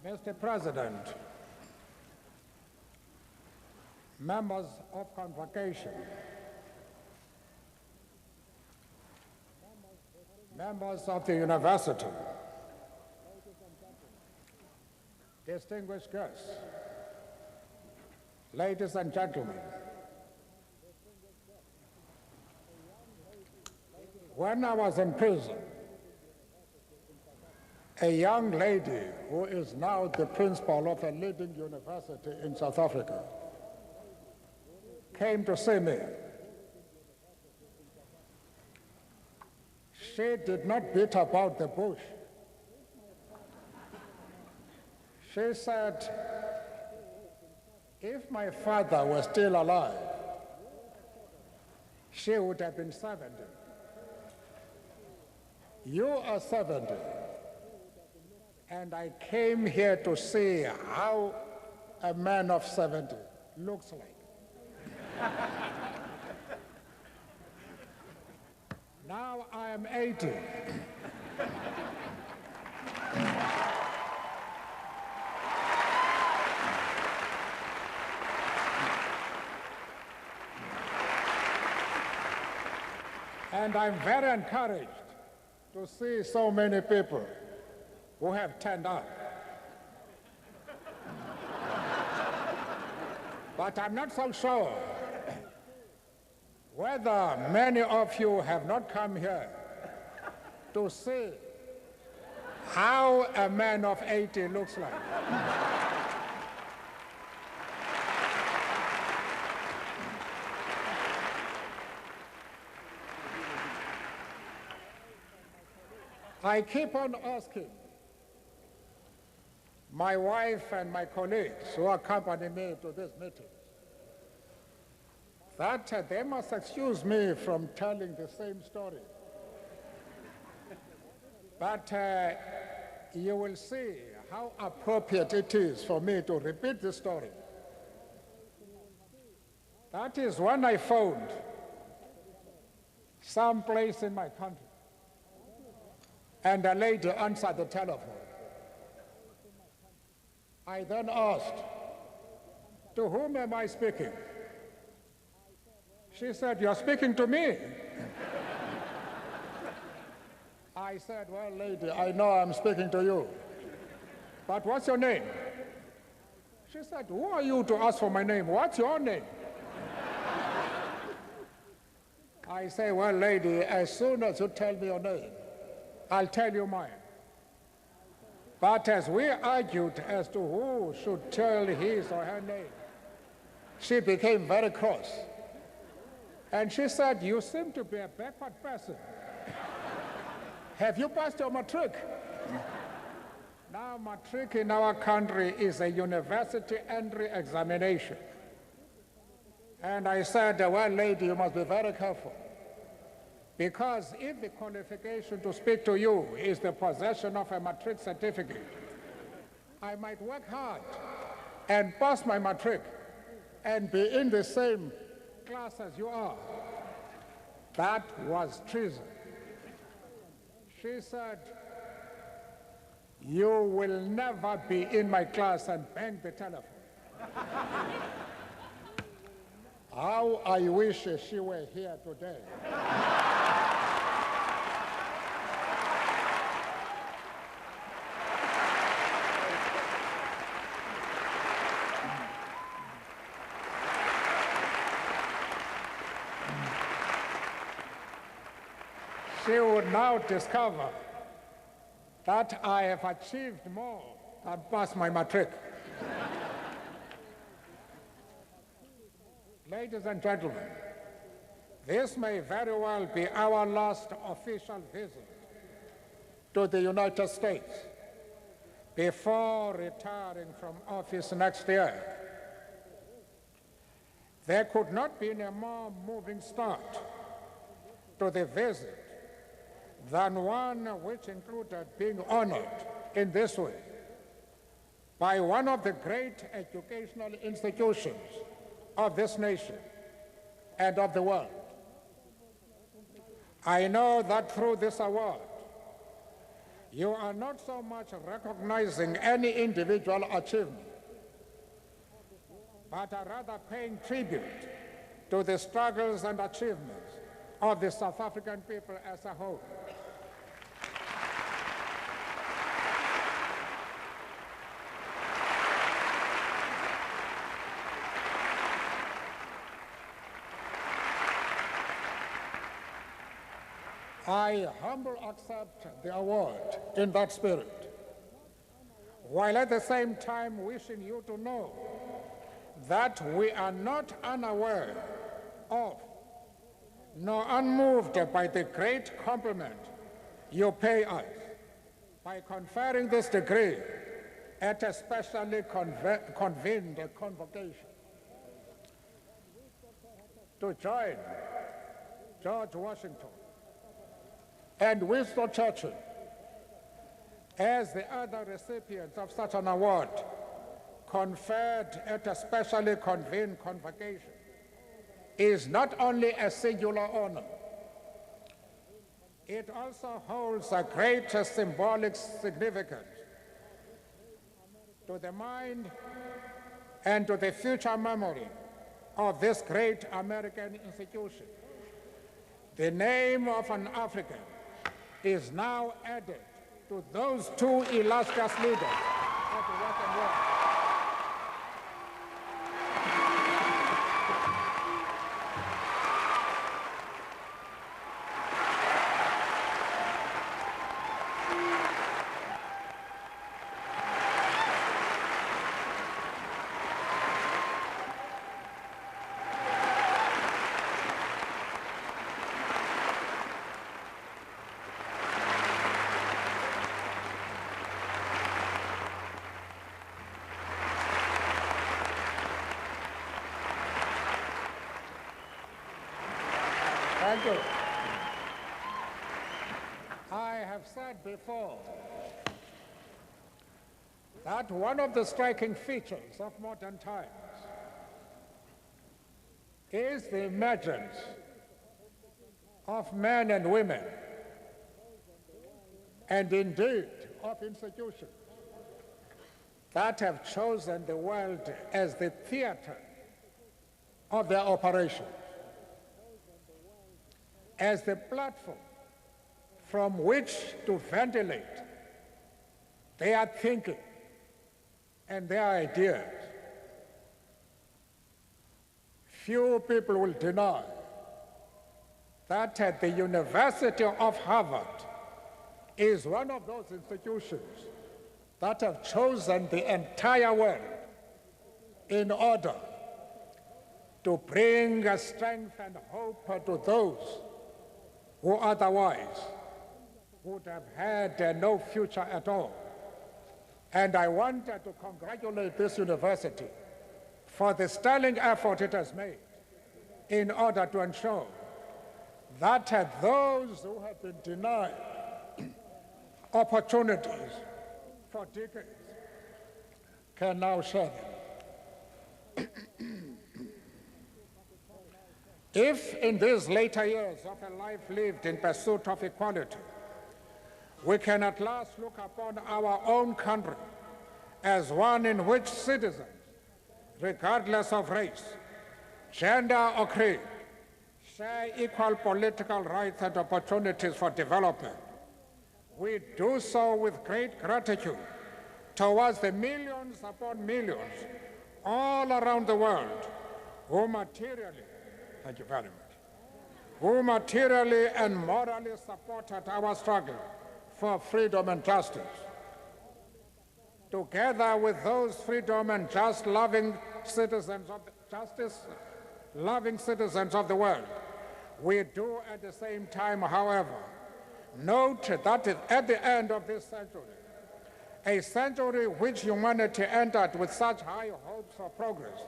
Mr. President, members of convocation, members of the university, distinguished guests, ladies and gentlemen, when I was in prison, a young lady who is now the principal of a leading university in South Africa came to see me. She did not beat about the bush. She said, if my father were still alive, she would have been 70. You are 70. And I came here to see how a man of 70 looks like. Now I am 80. And I'm very encouraged to see so many people who have turned up. But I'm not so sure whether many of you have not come here to see how a man of 80 looks like. I keep on asking my wife and my colleagues who accompany me to this meeting that they must excuse me from telling the same story. But you will see how appropriate it is for me to repeat the story. That is when I found some place in my country and a lady answered the telephone. I then asked, to whom am I speaking? She said, you're speaking to me. I said, well, lady, I know I'm speaking to you, but what's your name? She said, who are you to ask for my name? What's your name? I say, well, lady, as soon as you tell me your name, I'll tell you mine. But as we argued as to who should tell his or her name, she became very cross. And she said, you seem to be a backward person. Have you passed your matric? Now, matric in our country is a university entry examination. And I said, well, lady, you must be very careful. Because if the qualification to speak to you is the possession of a matric certificate, I might work hard and pass my matric and be in the same class as you are. That was treason. She said, you will never be in my class and bang the telephone. How I wish she were here today. She would now discover that I have achieved more than pass my matric. Ladies and gentlemen, this may very well be our last official visit to the United States before retiring from office next year. There could not be a more moving start to the visit than one which included being honored in this way by one of the great educational institutions of this nation and of the world. I know that through this award, You are not so much recognizing any individual achievement, but are rather paying tribute to the struggles and achievements of the South African people as a whole. I humbly accept the award in that spirit, while at the same time wishing you to know that we are not unaware of nor unmoved by the great compliment you pay us by conferring this degree at a specially convened convocation. To join George Washington and Winston Churchill as the other recipients of such an award conferred at a specially convened convocation is not only a singular honor, it also holds a great symbolic significance to the mind and to the future memory of this great American institution. The name of an African is now added to those two illustrious leaders of the Western world. Thank you. I have said before that one of the striking features of modern times is the emergence of men and women, and indeed of institutions that have chosen the world as the theater of their operations, as the platform from which to ventilate their thinking and their ideas. Few people will deny that the University of Harvard is one of those institutions that have chosen the entire world in order to bring strength and hope to those who otherwise would have had no future at all. And I wanted to congratulate this university for the sterling effort it has made in order to ensure that those who have been denied opportunities for decades can now share them. If in these later years of a life lived in pursuit of equality, we can at last look upon our own country as one in which citizens, regardless of race, gender or creed, share equal political rights and opportunities for development, we do so with great gratitude towards the millions upon millions all around the world who materially, thank you very much, who materially and morally supported our struggle for freedom and justice. Together with those freedom and justice-loving citizens of the world, we do at the same time, however, note that at the end of this century, a century which humanity entered with such high hopes for progress,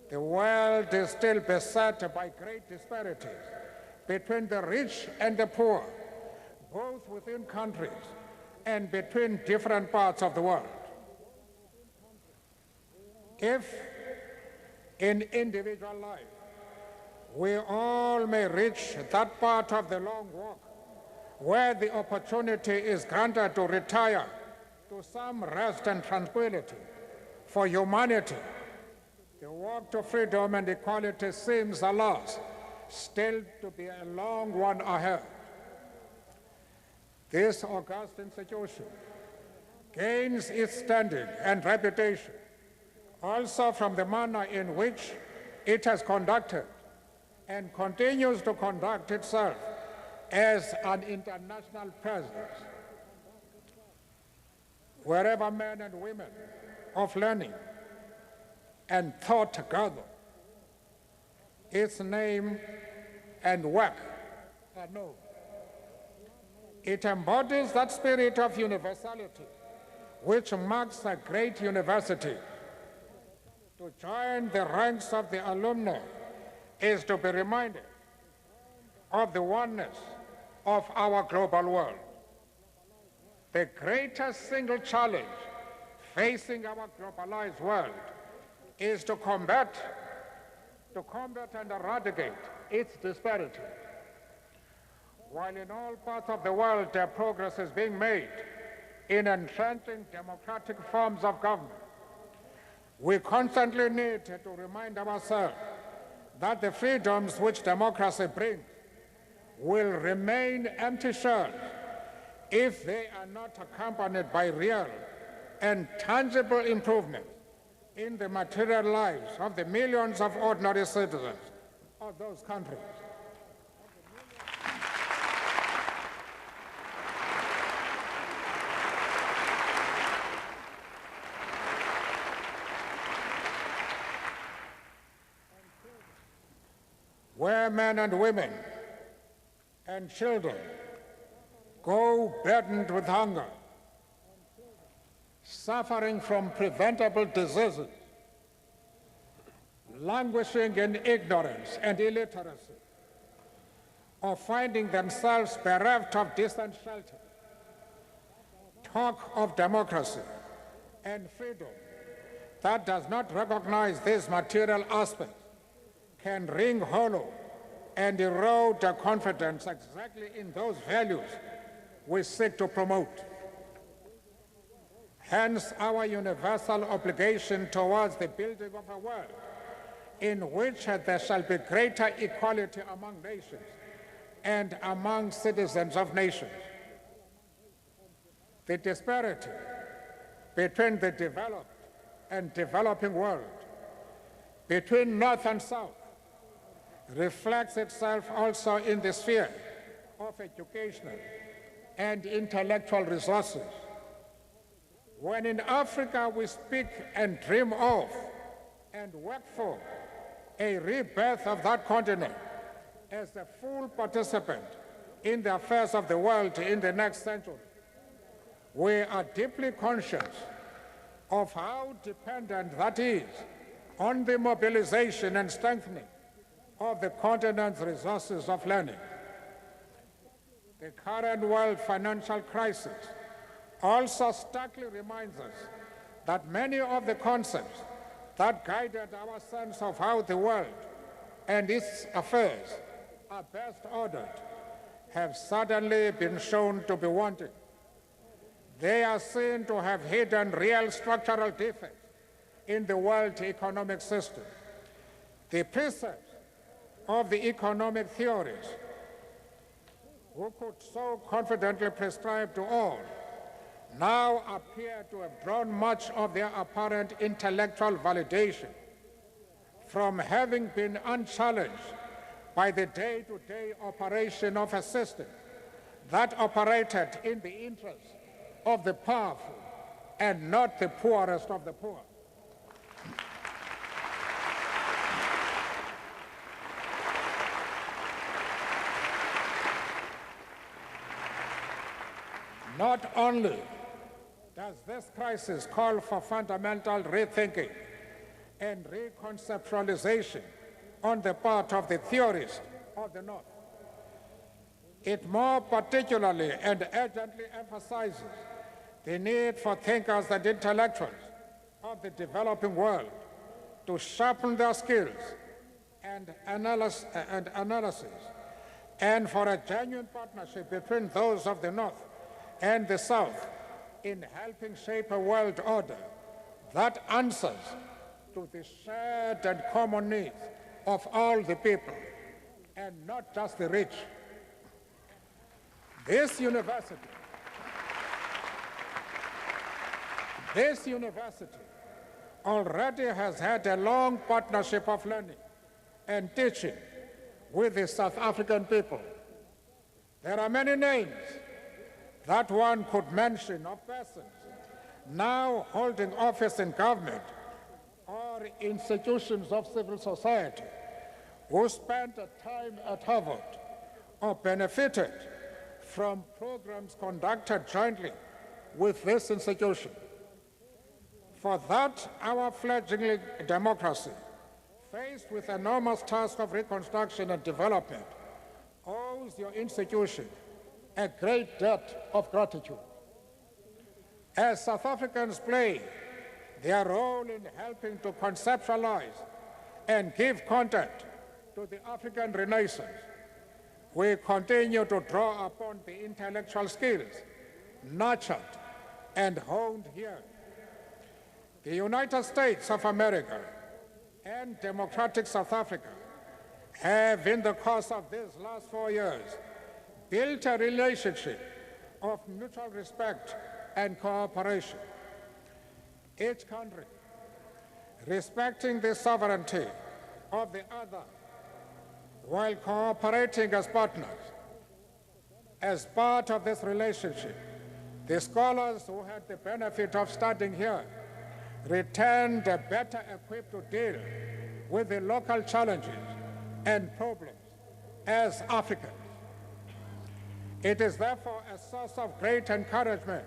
the world is still beset by great disparities between the rich and the poor, both within countries and between different parts of the world. If in individual life we all may reach that part of the long walk where the opportunity is granted to retire to some rest and tranquility for humanity, the walk to freedom and equality seems, alas, still to be a long one ahead. This august institution gains its standing and reputation also from the manner in which it has conducted and continues to conduct itself as an international presence, wherever men and women of learning and thought gather, its name and work are known. It embodies that spirit of universality which marks a great university. To join the ranks of the alumni is to be reminded of the oneness of our global world. The greatest single challenge facing our globalized world is to combat and eradicate its disparity. While in all parts of the world progress is being made in entrenching democratic forms of government, we constantly need to remind ourselves that the freedoms which democracy brings will remain empty shells if they are not accompanied by real and tangible improvements in the material lives of the millions of ordinary citizens of those countries. Where men and women and children go burdened with hunger, suffering from preventable diseases, languishing in ignorance and illiteracy, or finding themselves bereft of decent shelter, talk of democracy and freedom that does not recognize these material aspects can ring hollow and erode the confidence exactly in those values we seek to promote. Hence, our universal obligation towards the building of a world in which there shall be greater equality among nations and among citizens of nations. The disparity between the developed and developing world, between North and South, reflects itself also in the sphere of educational and intellectual resources. When in Africa we speak and dream of and work for a rebirth of that continent as a full participant in the affairs of the world in the next century, we are deeply conscious of how dependent that is on the mobilization and strengthening of the continent's resources of learning. The current world financial crisis also starkly reminds us that many of the concepts that guided our sense of how the world and its affairs are best ordered have suddenly been shown to be wanting. They are seen to have hidden real structural defects in the world economic system. The precepts of the economic theories who could so confidently prescribe to all now appear to have drawn much of their apparent intellectual validation from having been unchallenged by the day-to-day operation of a system that operated in the interest of the powerful and not the poorest of the poor. Not only does this crisis call for fundamental rethinking and reconceptualization on the part of the theorists of the North, it more particularly and urgently emphasizes the need for thinkers and intellectuals of the developing world to sharpen their skills and analysis and for a genuine partnership between those of the North and the South in helping shape a world order that answers to the shared and common needs of all the people, and not just the rich. This university already has had a long partnership of learning and teaching with the South African people. There are many names that one could mention of persons now holding office in government or institutions of civil society who spent time at Harvard or benefited from programs conducted jointly with this institution. For that, our fledgling democracy, faced with the enormous task of reconstruction and development, owes your institution a great debt of gratitude. As South Africans play their role in helping to conceptualize and give content to the African Renaissance, we continue to draw upon the intellectual skills nurtured and honed here. The United States of America and democratic South Africa have, in the course of these last 4 years, built a relationship of mutual respect and cooperation. Each country respecting the sovereignty of the other while cooperating as partners. As part of this relationship, the scholars who had the benefit of studying here returned better equipped to deal with the local challenges and problems as Africans. It is therefore a source of great encouragement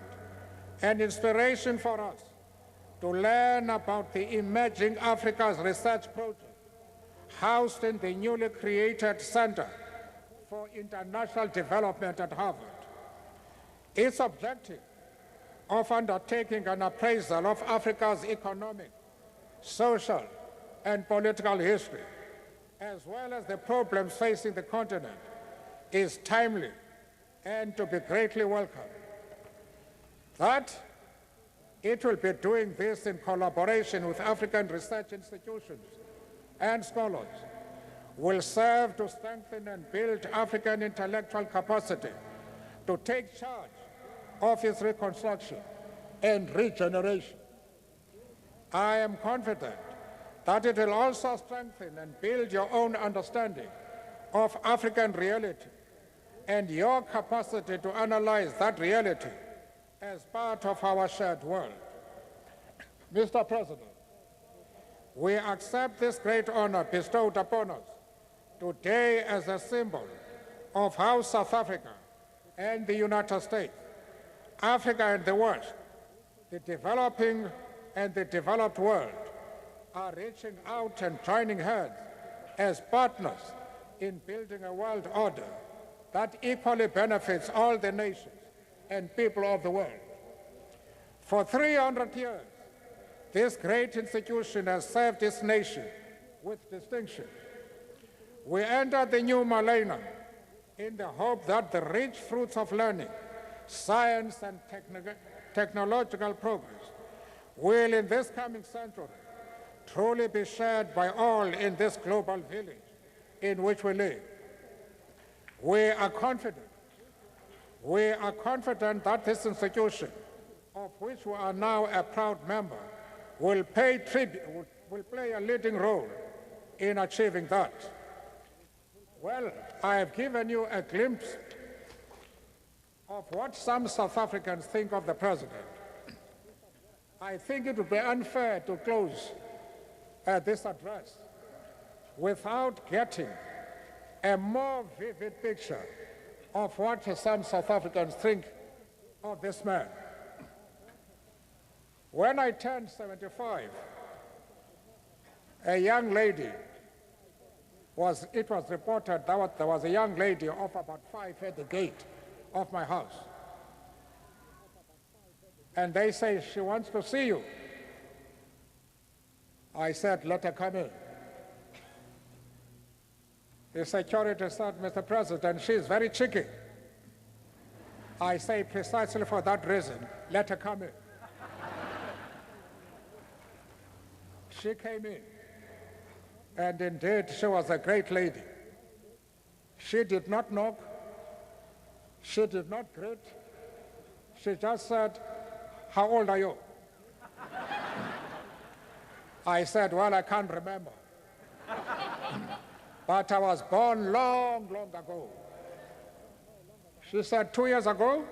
and inspiration for us to learn about the Emerging Africa's Research Project, housed in the newly created Center for International Development at Harvard. Its objective of undertaking an appraisal of Africa's economic, social, and political history, as well as the problems facing the continent, is timely and to be greatly welcomed. That it will be doing this in collaboration with African research institutions and scholars will serve to strengthen and build African intellectual capacity to take charge of its reconstruction and regeneration. I am confident that it will also strengthen and build your own understanding of African reality and your capacity to analyze that reality as part of our shared world. Mr. President, we accept this great honor bestowed upon us today as a symbol of how South Africa and the United States, Africa and the West, the developing and the developed world, are reaching out and joining hands as partners in building a world order that equally benefits all the nations and people of the world. For 300 years, this great institution has served its nation with distinction. We enter the new millennium in the hope that the rich fruits of learning, science, and technological progress will, in this coming century, truly be shared by all in this global village in which we live. We are confident that this institution, of which we are now a proud member, will play a leading role in achieving that. Well, I have given you a glimpse of what some South Africans think of the President. I think it would be unfair to close this address without getting a more vivid picture of what some South Africans think of this man. When I turned 75, a young lady it was reported that there was a young lady of about 5 at the gate of my house. And they say, she wants to see you. I said, let her come in. The security said, Mr. President, she's very cheeky. I say, precisely for that reason, let her come in. She came in, and indeed, she was a great lady. She did not knock. She did not greet. She just said, how old are you? I said, well, I can't remember. But I was born long, long ago. She said, 2 years ago?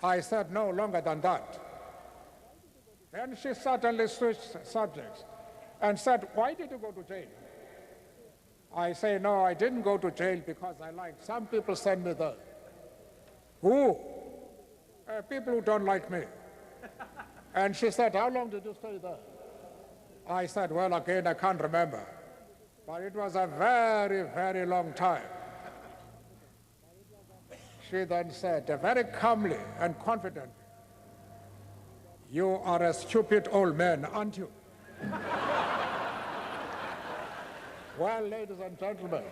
I said, no, longer than that. Then she suddenly switched subjects and said, why did you go to jail? I say, no, I didn't go to jail because I liked. Some people send me there. Who? People who don't like me. And she said, how long did you stay there? I said, well, again, I can't remember. But it was a very, very long time. She then said, very calmly and confidently, you are a stupid old man, aren't you? Well, ladies and gentlemen,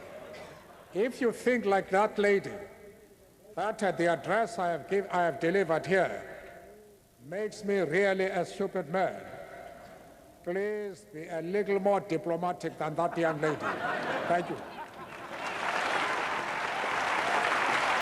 if you think like that lady, that the address I have delivered here makes me really a stupid man, please be a little more diplomatic than that young lady. Thank you.